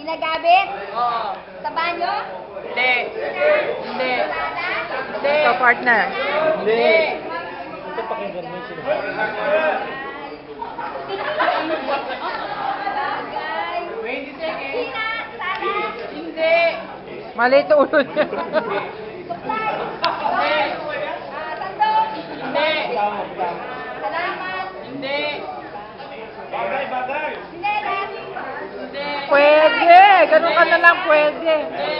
Ginagabit? Oo. Sa banyo? Hindi. Hindi. Hindi. Ito, partner. Hindi. Ito pakinggan mo sila. Bagay. 20 seconds. Sina? Sana? Hindi. Maliit ulo niya. Supply? Hindi. Sandok? Hindi. Salamat? Hindi. Bagay! Sinelas? Hindi. Pwede. Ganun ka na lang pwede. Hindi.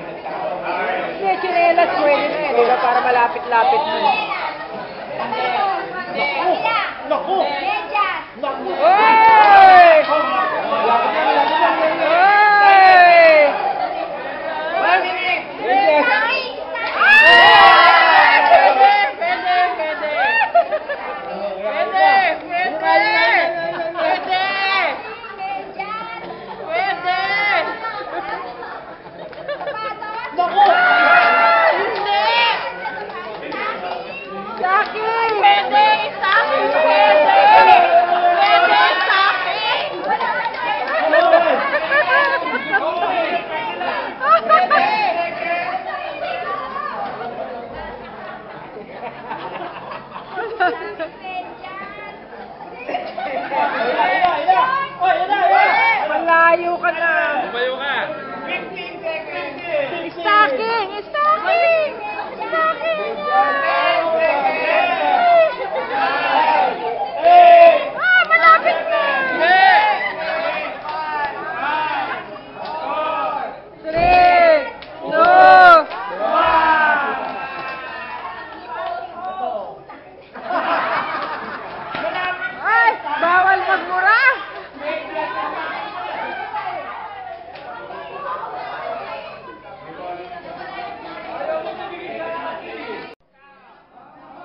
Hindi, chinelas pwede na eh. Diba para malapit-lapit mo. Naku! Medyas? Naku! Hey! Hey! 1 minute. Stocking? Pwede. Pwede. Pwede. Pwede. Pwede. Pwede. Medyas? Pwede. Sapatos? Naku! Hindi. Jackie! Pwede. Stocking. Pwede. Pwede. Stocking. Malayo ka na. Tumayo ka. Stocking! Stocking! Stocking! Ah, malapit na! Three, two, ay, bawal magmura!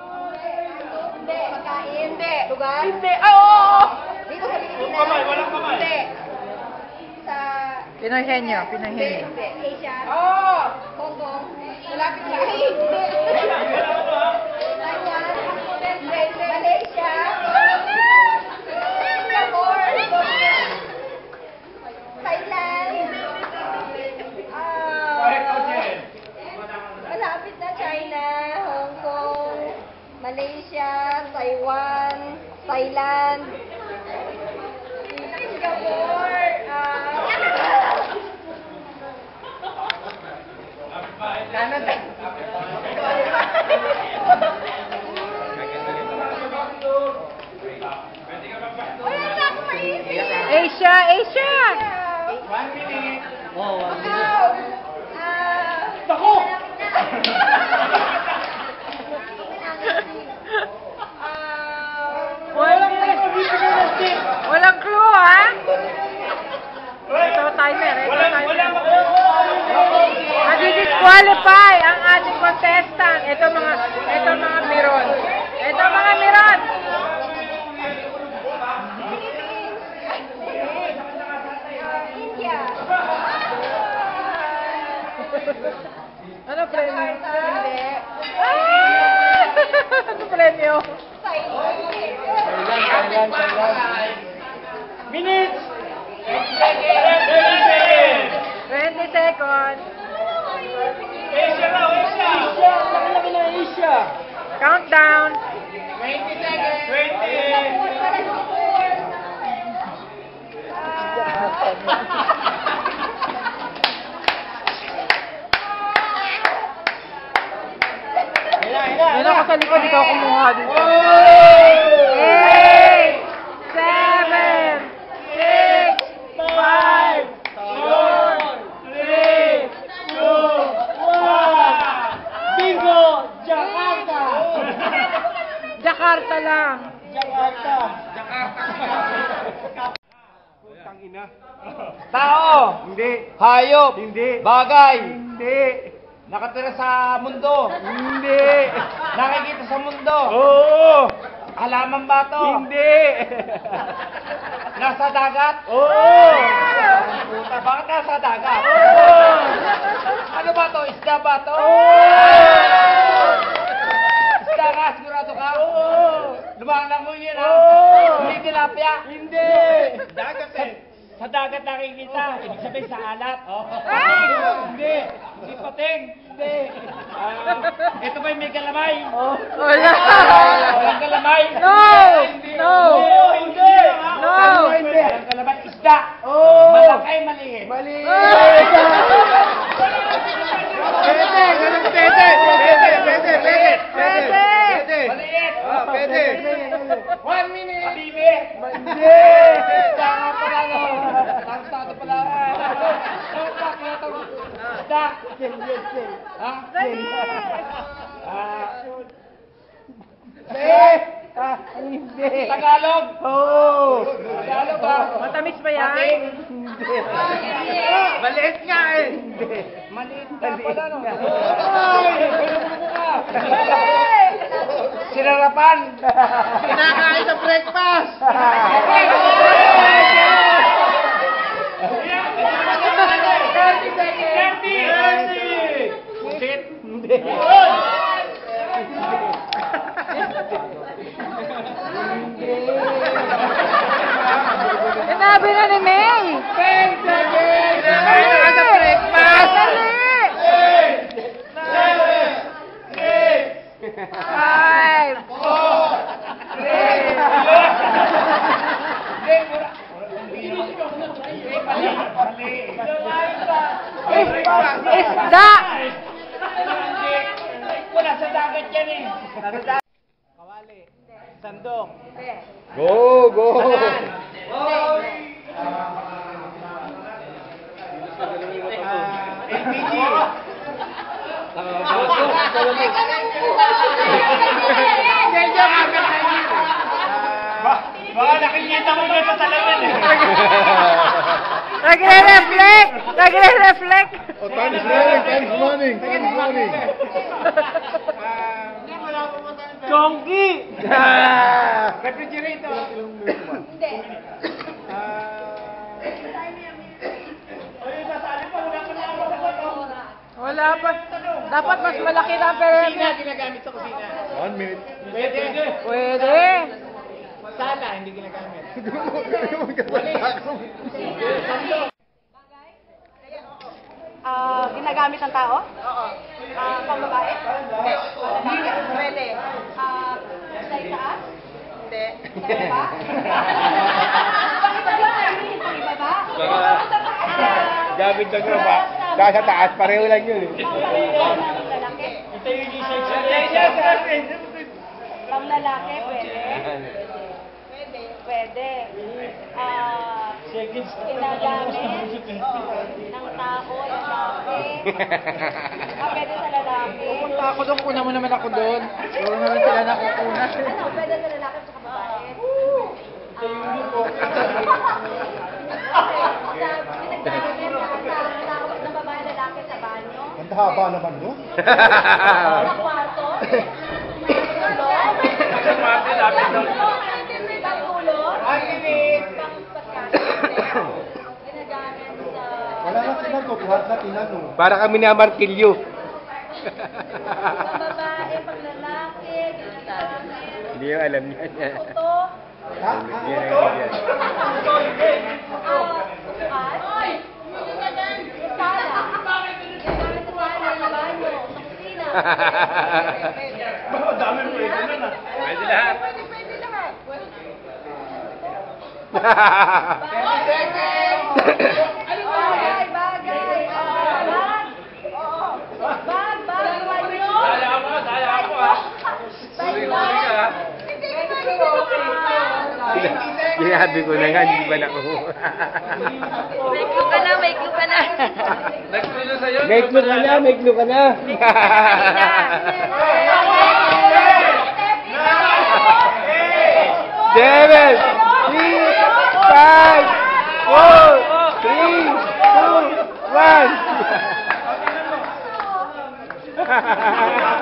Hindi. Pagkain? Hindi. Lugar? Hindi. Oo. Dito sa Pilipinas? Kamay, walang kamay. Hindi. Sa... Pinoy henyo, Pinoy henyo. Hindi. Asia? Oo. Hong Kong? Malapit na. Hindi. Taiwan? Hindi. Malaysia? Singapore? Thailand? Malapit na China, Hong Kong, Malaysia, Taiwan, Thailand, Singapore, Canada. wala na ako maisip. Asia, Asia! 1 minute. Oh, Wow! Naku! Walang clue, ha? Ito timer, ito timer. Nadi-disqualify ang ating contestant. Ito mga miron. Ito mga miron. India. Ano premyo? Hindi. Ah! Ano premyo? Minutes! 20 seconds. Asia raw, Asia! Asia! Laki-laki na Asia! Countdown. 20 seconds. 20! Yan ako sa likod, ikaw kumuha dito. 8, 7, 6, 5, 4, 3, 2, 1! Bingo! Jakarta! Jakarta lang. Jakarta! Putang ina. Tao! Hindi. Hayop! Hindi. Bagay! Hindi. Nakatira sa mundo! Hindi. Nakikita sa mundo! Oo. Halaman ba to? Hindi. Nasa dagat? Oo. Puta, bakit nasa dagat? Oo. Ano ba to? Isda ba to? Oo. Isda ka? Sigurado ka? tilapia. Hindi. Dagat eh. Sa dagat nakikita. Ibig sabihin sa alat. Hindi. Hindi pating. Hindi. Ito ba yung may galamay? Wala. Walang galamay. No! No! Hindi. No! Walang galamay. Isda. Oh. Malaki, maliit. Mali. Pwede, ganun pwede. Pwede. Pwede. Maliit. Ah, pwede. 1 minute. Habibi. Hindi. Tama pala. Tama pala. Isda. Ha? Hindi. Tagalog. Oh. Tagalog ba? Matamis ba yan? Pating. Hindi. Maliit nga eh. Maliit ka pala, no? Ay! Sinarapan. Kinakain sa breakfast. 30 seconds. Pusit. Hindi. Sinabi na ni May. 10 seconds. Kinakain na sa breakfast. Dali. 5. 3. Isda. Wala sa dagat yan eh. Kawali. Sandok. Go, go. LPG. Medyo kapit Baka nakikita mo ba sa talaman eh. Nagre-reflect. Nagre-reflect. Oh, time is running, time is running, time is running. Chonggi! Refrigerator. Wala pa. Dapat mas malaki na ang Kusina, pyramid. ginagamit sa kusina. 1 minute. Pwede. Pwede. Sala, hindi ginagamit. Ginagamit ng tao? Oo. Pang babae? Hindi. Lalaki? Pwede. Sa itaas? Hindi. Sa ibaba? Pang ibaba? Pang ibaba? Sa taas? Gamit na ba? Sa taas, pareho lang yun eh. Pang lalaki? Ito yung research. Pang lalaki? Pwede. Pwede. Ginagamit ng tao, lalaki. Pwede sa lalaki. Pupunta ako doon. Kuna mo naman ako doon. Puro naman sila nakukuna. Ano, pwede sa lalaki at sa babae? Ginagamit sa tao ng babae lalaki sa banyo? Ang haba naman no? Sa kwarto? Pangtulog? Pang pagkain? Ginagamit sa... Wala na silang to, lahat na tinanong. Para kami ni Amartilyo. Pang babae, pang lalaki, ginagamit. Hindi yung alam niya. Puto? Yan ang yan. Upuan? Sala? Ginagamit sa sala, sa banyo, sa kusina. Dami mo ito na. Pwede lahat. Pwede lahat. Bagay, bagay. Bag. Oo. Bag, bag, banyo. Daya ako ah. Sinabi ko na nga, hindi ba nakuha? May clue ka na, may clue ka na. May clue ka na, may clue ka na. Seven, 6, 5, 4, 3, 2, 1.